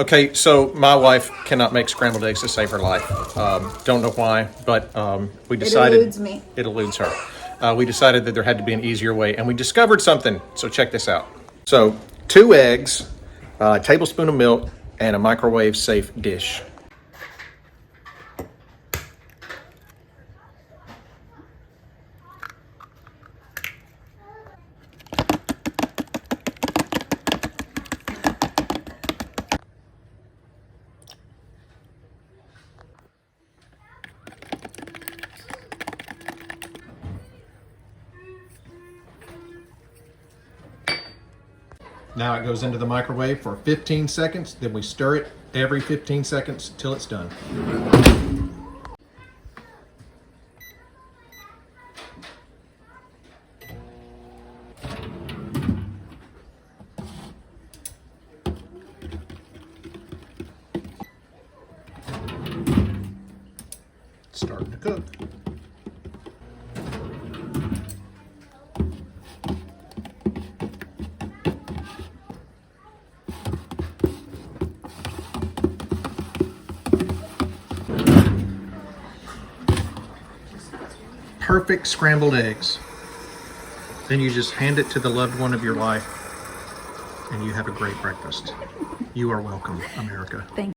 Okay, so my wife cannot make scrambled eggs to save her life. Don't know why, but we decided... It eludes me. It eludes her. We decided that there had to be an easier way, and we discovered something. So check this out. So 2 eggs, a tablespoon of milk, and a microwave-safe dish. Now it goes into the microwave for 15 seconds, then we stir it every 15 seconds till it's done. Starting to cook. Perfect scrambled eggs. Then you just hand it to the loved one of your life and you have a great breakfast. You are welcome, America. Thank you.